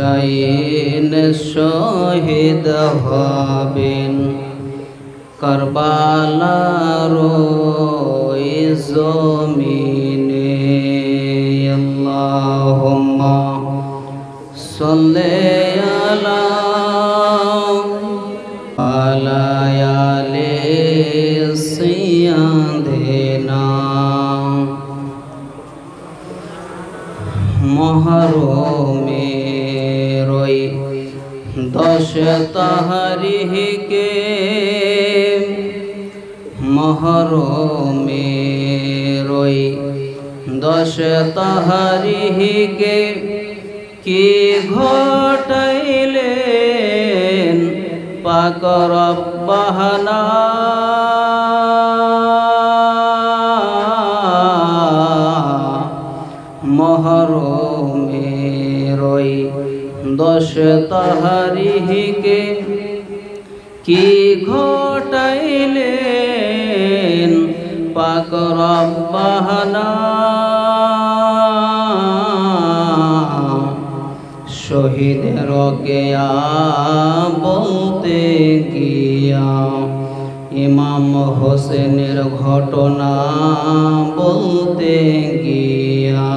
হুসাইন শহীদ হবেন কারবালার ওই জমিনে। আল্লাহুম্মা সাল্লি আলা আলি সাইয়্যিদিনা। মহরমের ওই 10 তারিখে, মহরমের ওই 10 তারিখে কি ঘটাইলেন পাক রব্বানা। মহরমের ওই 10 তারিখে কি ঘটাইলেন পাক রব্বানা। শহীদের কেয়া বলতে গিয়া, ইমাম হোসেনের ঘটনা বলতে গিয়া,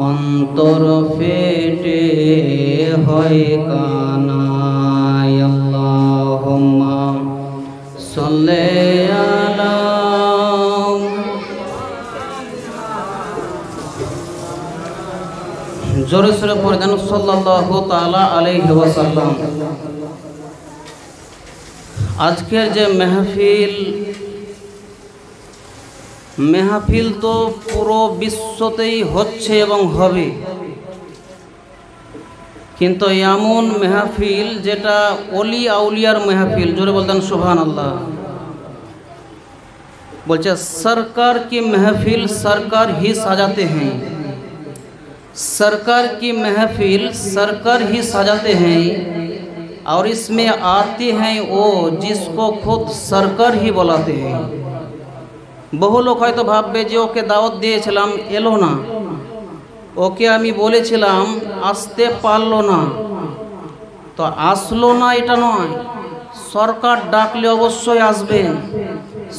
অন্তর ফেটে হয় কানা। আল্লাহুম্মা সাল্লি আলা জোরে সোরে পড়ে দেন সাল্লাল্লাহু তাআলা আলাইহি ওয়াসাল্লাম। আজকের যে মেহফিল তো পুরো বিশ্বতেই হচ্ছে এবং হবে, কিন্তু এমন মেহফিল যেটা ওলি আউলিয়ার মেহফিল। জোরে বলতেন সুবহানাল্লাহ। বলছে सरकार की महफिल सरकार ही सजाते हैं, सरकार की महफिल सरकार ही सजाते हैं, और इसमें आते हैं वो जिसको खुद सरकार ही बुलाते हैं। বহু লোক হয়তো ভাববে যে ওকে দাওয়াত দিয়েছিলাম এলো না, ওকে আমি বলেছিলাম আসতে পারলো না, তো আসলো না এটা নয়। সরকার ডাকলে অবশ্যই আসবেন,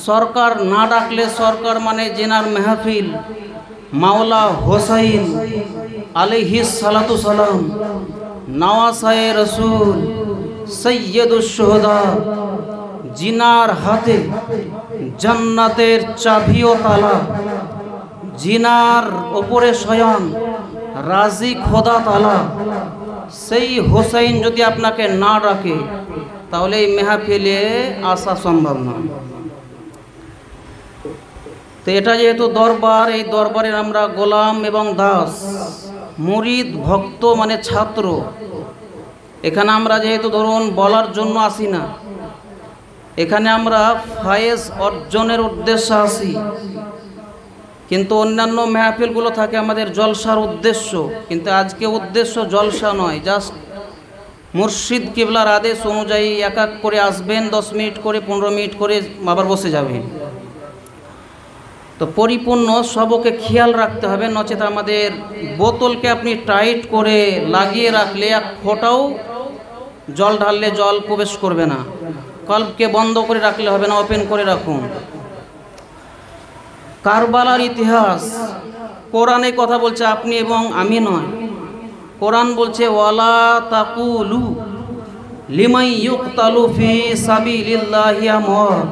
সরকার না ডাকলে, সরকার মানে জেনার মেহফিল মাওলা হোসাইন আলাইহিস সালাতু সালাম, নওয়াসায়ে রসুল সৈয়দুশ শুহাদা, জিনার হাতে জান্নাতের চাবি ও তালা, জিনার ওপরে স্বয়ং রাজি খোদা তালা, সেই হোসাইন যদি আপনাকে না ডাকে তাহলে এই মেহফিলে আসা সম্ভব নয়। তো এটা যেহেতু দরবার, এই দরবারের আমরা গোলাম এবং দাস, মুরিদ ভক্ত মানে ছাত্র। এখানে আমরা যেহেতু ধরুন বলার জন্য আসি না, এখানে আমরা ফায়েজ অর্জনের উদ্দেশ্যে আসি। কিন্তু অন্যান্য মেহফিলগুলো থাকে আমাদের জলসার উদ্দেশ্য, কিন্তু আজকে উদ্দেশ্য জলসা নয়, জাস্ট মুর্শিদ কিবলার আদেশ অনুযায়ী এক এক করে আসবেন, 10 মিনিট করে 15 মিনিট করে আবার বসে যাবেন। তো পরিপূর্ণ সবকে খেয়াল রাখতে হবে, নচেত আমাদের বোতলকে আপনি টাইট করে লাগিয়ে রাখলে এক ফোঁটাও জল ঢাললে জল প্রবেশ করবে না। কলবকে বন্ধ করে রাখলে হবে না, ওপেন করে রাখুন। কারবালার ইতিহাস কোরআনে কথা বলছে, আপনি এবং আমি নয়। কোরআন বলছে ওয়ালা তাকুলু লিমান ইউকতালু ফি সাবিলিল্লাহি আমওয়াত।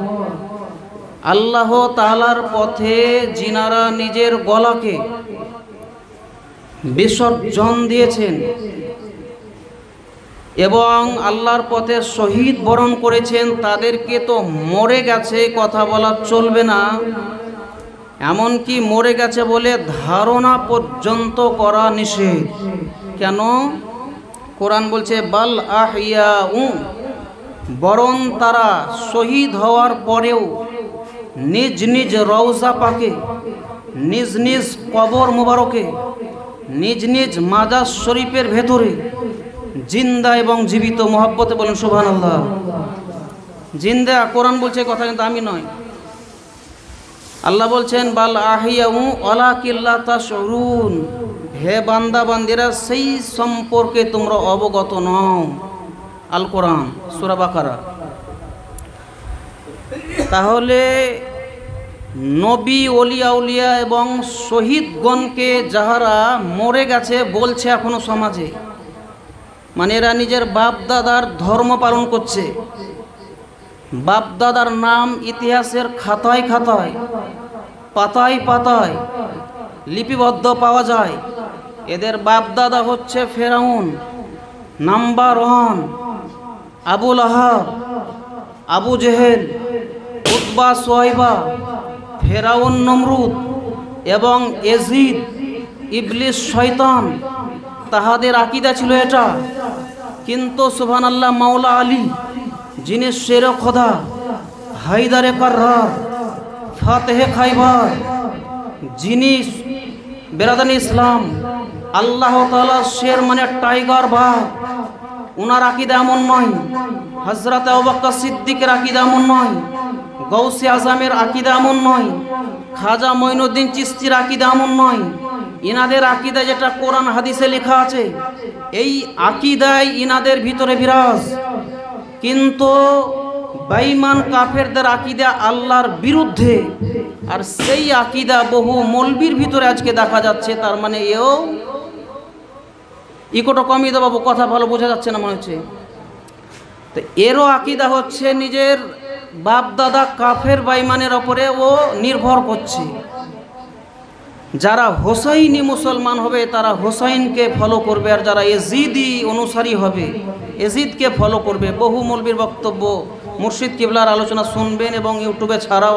আল্লাহ তাআলার পথে যিনারা নিজের গলাকে বিসর্জন দিয়েছেন এবং আল্লাহর পথে শহীদ বরণ করেছেন, তাদেরকে তো মরে গেছে কথা বলা চলবে না, এমনকি মরে গেছে বলে ধারণা পর্যন্ত করা নিষেধ। কেন? কোরআন বলছে বাল আহিয়াউ, বরং তারা শহীদ হওয়ার পরেও নিজ নিজ রওজা পাকে, নিজ নিজ কবর মুবারকে, নিজ নিজ মাজার শরীফের ভেতরে জিন্দা এবং জীবিত। মহব্বতে বলেন সুবহানাল্লাহ। জিন্দা, কোরআন বলছে কথা, কিন্তু আমি নয়। আল্লাহ বলছেন বাল আহিয়াউ ওয়ালাকিন লা তাশউরুন, হে বান্দা বান্দিরা সেই সম্পর্কে তোমরা অবগত নও। আল কোরআন সূরা বাকারা। তাহলে নবী ওলিয়া উলিয়া এবং শহীদগণকে যাহারা মরে গেছে বলছে এখনো সমাজে, মানে এরা নিজের বাপ দাদার ধর্ম পালন করছে, বাপ দাদার নাম ইতিহাসের খাতায় খাতায় পাতায় পাতায় লিপিবদ্ধ পাওয়া যায়। এদের বাপ দাদা হচ্ছে ফেরাউন নাম্বার 1, আবু লাহাব, আবু জেহেল, উতবা সোয়াইবা, ফেরাউন নমরুদ এবং এজিদ ইবলিস শয়তান, তাহাদের আকীদা ছিল এটা। কিন্তু সুবহানাল্লাহ, মাওলা আলী যিনি শেরে খোদা, হায়দারে কাররার, ফাতেহে খাইবার, যিনি বেরাদানি ইসলাম, আল্লাহ তাআলা শের মানে টাইগার বাঘ, ওনার আকীদা এমন নয়। হযরত আবু বকর সিদ্দিকের আকীদা এমন নয়। গৌসে আজমের আকীদা এমন নয়। খাজা মঈনুদ্দিন চিশতির আকীদা এমন নয়। ইনাদের আকীদা যেটা কোরআন হাদিসে লেখা আছে, এই আকীদাই ইনাদের ভিতরে বিরাজ। কিন্তু বেঈমান কাফেরদের আকীদা আল্লাহর বিরুদ্ধে, আর সেই আকীদা বহু মৌলবীর ভিতরে আজকে দেখা যাচ্ছে। তার মানে এও ইকোটা কমিয়ে দেবো, কথা ভালো বোঝা যাচ্ছে না মনে হচ্ছে। তো এরও আকীদা হচ্ছে নিজের বাপ দাদা কাফের বেঈমানের ওপরে ও নির্ভর করছে। যারা হোসাইনি মুসলমান হবে তারা হোসাইনকে ফলো করবে, আর যারা এজিদি অনুসারী হবে এজিদকে ফলো করবে। বহু মৌলবীর বক্তব্য, মুর্শিদ কিবলার আলোচনা শুনবেন এবং ইউটিউবে ছাড়াও